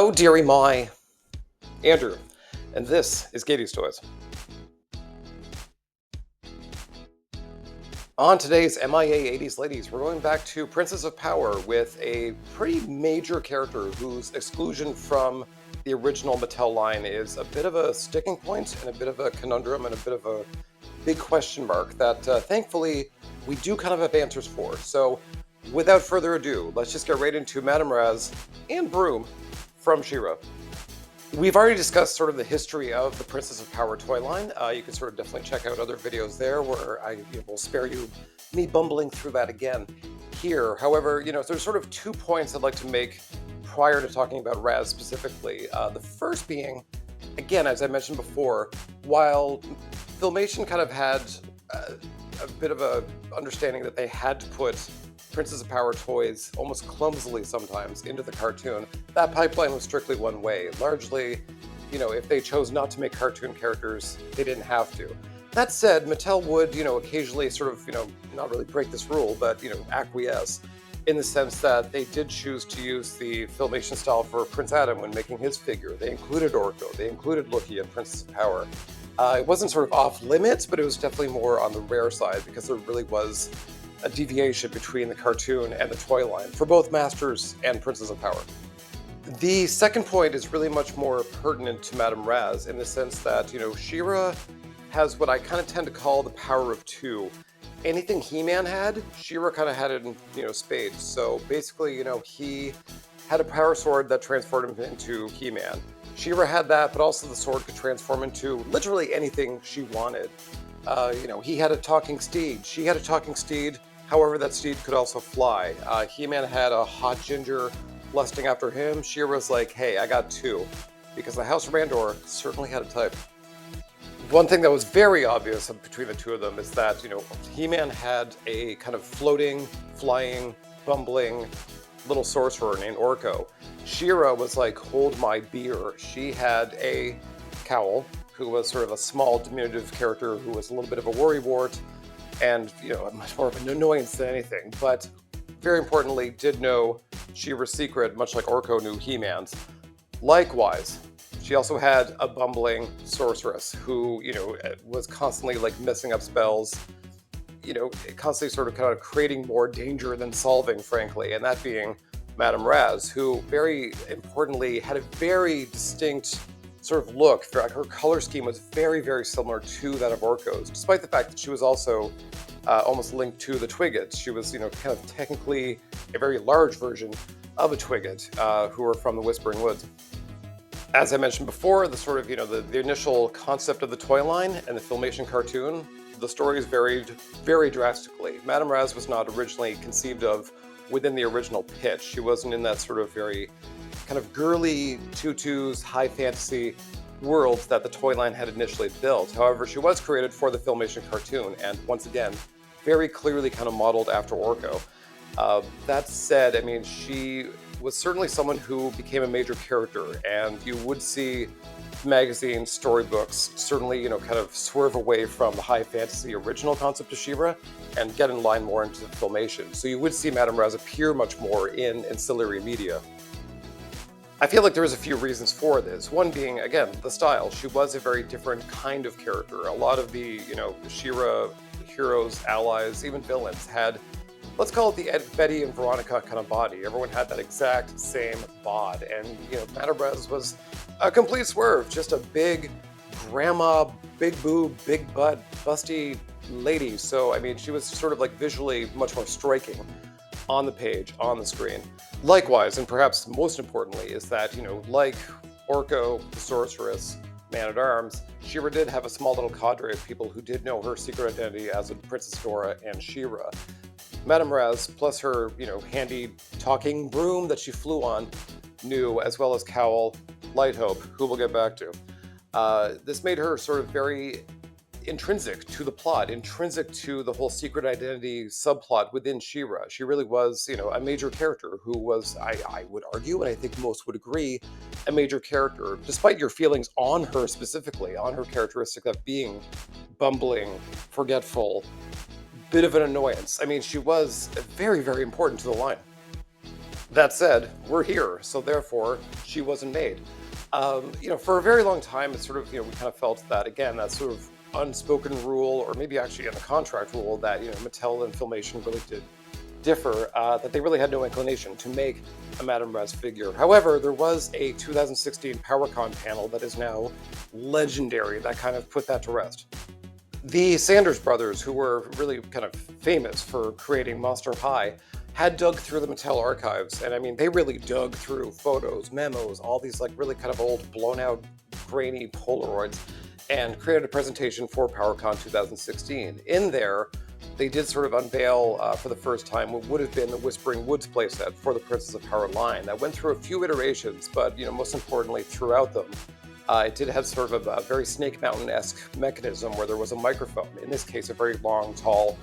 Hello, dearie my Andrew, and this is Gayties Toys. On today's MIA 80s Ladies, we're going back to Princess of Power with a pretty major character whose exclusion from the original Mattel line is a bit of a sticking point and a bit of a conundrum and a bit of a big question mark that thankfully we do kind of have answers for. So without further ado, let's just get right into Madame Razz and Broom from She-Ra. We've already discussed sort of the history of the Princess of Power toy line. You can sort of definitely check out other videos there where I will spare you me bumbling through that again here. However, there's sort of 2 points I'd like to make prior to talking about Razz specifically. The first being, again, as I mentioned before, while Filmation kind of had a bit of a understanding that they had to put Princess of Power toys almost clumsily sometimes into the cartoon, that pipeline was strictly one way. Largely, if they chose not to make cartoon characters, they didn't have to. That said, Mattel would, occasionally sort of, not really break this rule, but, acquiesce in the sense that they did choose to use the Filmation style for Prince Adam when making his figure. They included Orko, they included Loki and Princess of Power. It wasn't sort of off limits, but it was definitely more on the rare side because there really was a deviation between the cartoon and the toy line for both Masters and Princess of Power. The second point is really much more pertinent to Madame Razz in the sense that, She-Ra has what I kind of tend to call the power of two. Anything He-Man had, She-Ra kind of had it in, spades. So basically, he had a power sword that transformed him into He-Man. She-Ra had that, but also the sword could transform into literally anything she wanted. He had a talking steed. She had a talking steed. However, that steed could also fly. He-Man had a hot ginger lusting after him. She-Ra's like, hey, I got two. Because the House of Randor certainly had a type. One thing that was very obvious between the two of them is that, He-Man had a kind of floating, flying, bumbling little sorcerer named Orko. She-Ra was like, hold my beer. She had a cowl, who was sort of a small, diminutive character who was a little bit of a worrywart and, much more of an annoyance than anything. But very importantly, did know She-Ra's secret, much like Orko knew He-Man's. Likewise, she also had a bumbling sorceress who, was constantly like messing up spells, constantly sort of kind of creating more danger than solving, frankly, and that being Madame Razz, who very importantly had a very distinct sort of look. Her color scheme was very, very similar to that of Orko's, despite the fact that she was also almost linked to the Twiggets. She was, kind of technically a very large version of a Twigget, who were from the Whispering Woods. As I mentioned before, the sort of, the initial concept of the toy line and the Filmation cartoon, the stories varied very drastically. Madame Razz was not originally conceived of within the original pitch. She wasn't in that sort of very kind of girly tutus, high fantasy world that the toy line had initially built. However, she was created for the Filmation cartoon, and once again, very clearly kind of modeled after Orko. That said, she was certainly someone who became a major character, and you would see magazines, storybooks, certainly, kind of swerve away from the high fantasy original concept of She-Ra and get in line more into the Filmation. So you would see Madame Razz appear much more in ancillary media. I feel like there's a few reasons for this. One being, again, the style. She was a very different kind of character. A lot of the, She-Ra heroes, allies, even villains had, let's call it the Betty and Veronica kind of body. Everyone had that exact same bod. And, Madame Razz was a complete swerve. Just a big grandma, big boob, big butt, busty lady. So, she was sort of like visually much more striking on the page, on the screen. Likewise, and perhaps most importantly, is that, like Orko, the sorceress, Man-at-Arms, She-Ra did have a small little cadre of people who did know her secret identity as a Princess Dora and She-Ra. Madame Razz, plus her, handy talking broom that she flew on, knew, as well as Cowl, Light Hope, who we'll get back to. This made her sort of very intrinsic to the plot, intrinsic to the whole secret identity subplot within She-Ra. She really was, a major character who was, I would argue, and I think most would agree, a major character, despite your feelings on her specifically, on her characteristic of being bumbling, forgetful, bit of an annoyance. She was very, very important to the line. That said, we're here, so therefore she wasn't made. For a very long time, it's sort of, we kind of felt that, again, that sort of unspoken rule, or maybe actually in the contract rule, that, Mattel and Filmation really did differ, that they really had no inclination to make a Madame Razz figure. However, there was a 2016 PowerCon panel that is now legendary that kind of put that to rest. The Sanders brothers, who were really kind of famous for creating Monster High, had dug through the Mattel archives, and I mean, they really dug through photos, memos, all these like really kind of old, blown out, grainy Polaroids, and created a presentation for PowerCon 2016. In there, they did sort of unveil for the first time what would have been the Whispering Woods playset for the Princess of Power line. That went through a few iterations, but most importantly, throughout them, it did have sort of a very Snake Mountain-esque mechanism where there was a microphone, in this case a very long, tall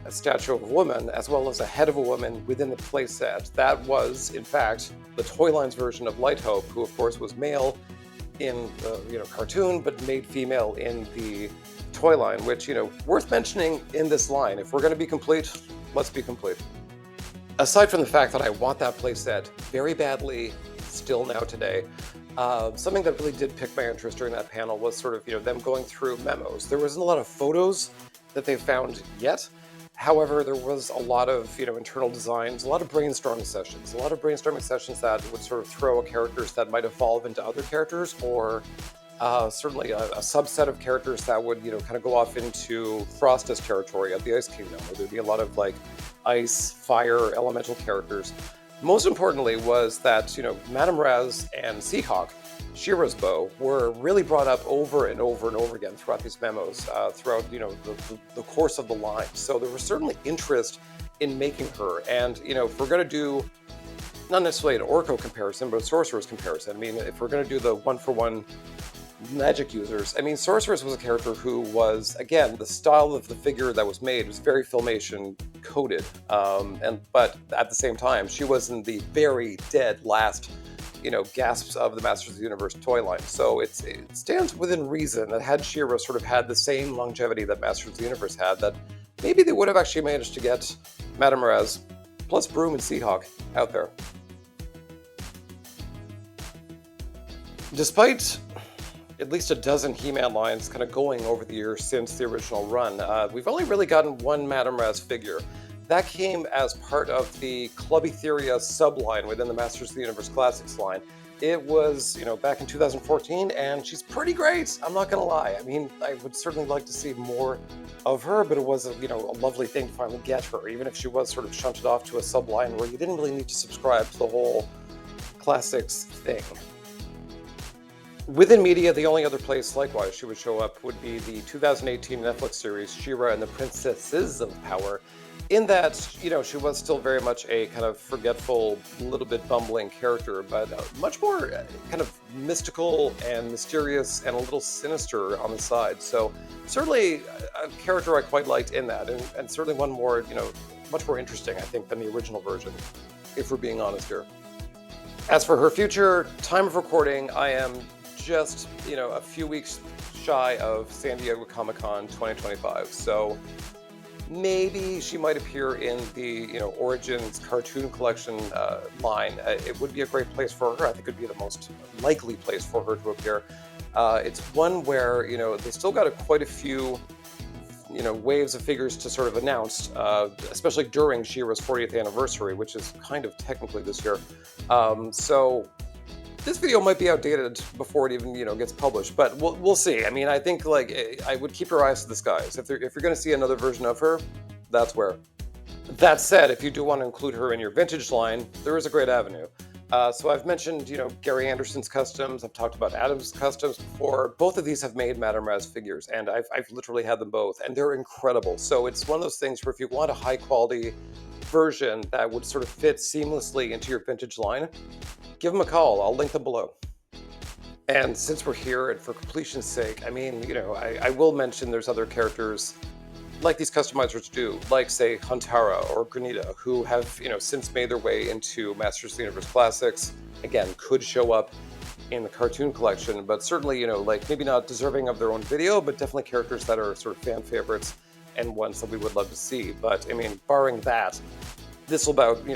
statue of a woman, as well as a head of a woman within the playset. That was, in fact, the Toy Line's version of Light Hope, who of course was male in the cartoon, but made female in the Toy Line, which, worth mentioning in this line. If we're going to be complete, let's be complete. Aside from the fact that I want that playset very badly, still now today, something that really did pique my interest during that panel was sort of, them going through memos. There wasn't a lot of photos that they found yet. However, there was a lot of, internal designs, a lot of brainstorming sessions that would sort of throw characters that might evolve into other characters, or certainly a subset of characters that would, kind of go off into Frostus territory of the Ice Kingdom, where there'd be a lot of like ice, fire, elemental characters. Most importantly was that, Madame Razz and Seahawk, She-Ra's bow, were really brought up over and over and over again throughout these memos, throughout, the course of the line. So there was certainly interest in making her. And, if we're going to do, not necessarily an Orko comparison, but a Sorceress comparison, I mean, if we're going to do the one-for-one magic users, I mean, Sorceress was a character who was, again, the style of the figure that was made was very Filmation coded, but at the same time, she was in the very dead last, gasps of the Masters of the Universe toy line. So it stands within reason that had She-Ra sort of had the same longevity that Masters of the Universe had, that maybe they would have actually managed to get Madame Razz plus Broom and Seahawk out there. Despite at least a dozen He-Man lines kind of going over the years since the original run, we've only really gotten one Madame Razz figure. That came as part of the Club-Etheria subline within the Masters of the Universe Classics line. It was, back in 2014, and she's pretty great, I'm not gonna lie. I mean, I would certainly like to see more of her, but it was a lovely thing to finally get her, even if she was sort of shunted off to a subline where you didn't really need to subscribe to the whole Classics thing. Within media, the only other place, likewise, she would show up would be the 2018 Netflix series, She-Ra and the Princesses of Power. In that, she was still very much a kind of forgetful, little bit bumbling character, but much more kind of mystical and mysterious and a little sinister on the side. So certainly a character I quite liked in that, and certainly one more, much more interesting, I think, than the original version, if we're being honest here. As for her future, time of recording, I am just, a few weeks shy of San Diego Comic-Con 2025. So maybe she might appear in the, Origins cartoon collection line. It would be a great place for her. I think it would be the most likely place for her to appear. It's one where, they still got quite a few, waves of figures to sort of announce, especially during She-Ra's 40th anniversary, which is kind of technically this year. So this video might be outdated before it even, gets published, but we'll see. I mean, I think, I would keep your eyes to the skies. If you're going to see another version of her, that's where. That said, if you do want to include her in your vintage line, there is a great avenue. So I've mentioned, Gary Anderson's customs. I've talked about Adam's customs before. Both of these have made Madame Razz figures, and I've literally had them both, and they're incredible. So it's one of those things where if you want a high quality version that would sort of fit seamlessly into your vintage line, give them a call. I'll link them below. And since we're here, and for completion's sake, I mean, I will mention there's other characters like these customizers do, like, say, Huntara or Granita, who have, since made their way into Masters of the Universe Classics. Again, could show up in the cartoon collection, but certainly, maybe not deserving of their own video, but definitely characters that are sort of fan favorites and ones that we would love to see. But, I mean, barring that, this will about,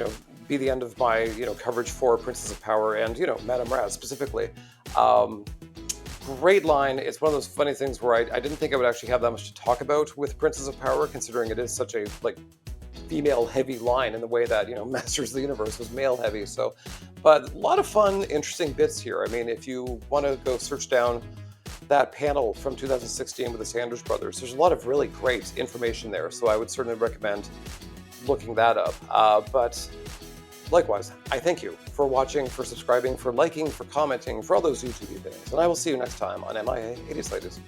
be the end of my, coverage for Princess of Power and, Madame Razz specifically. Um, Great line. It's one of those funny things where I didn't think I would actually have that much to talk about with Princess of Power, considering it is such a like female heavy line in the way that Masters of the Universe was male heavy. So, but a lot of fun, interesting bits here. I mean, if you want to go search down that panel from 2016 with the Sanders brothers, there's a lot of really great information there. So I would certainly recommend looking that up. But likewise, I thank you for watching, for subscribing, for liking, for commenting, for all those YouTube things. And I will see you next time on MIA 80s Ladies.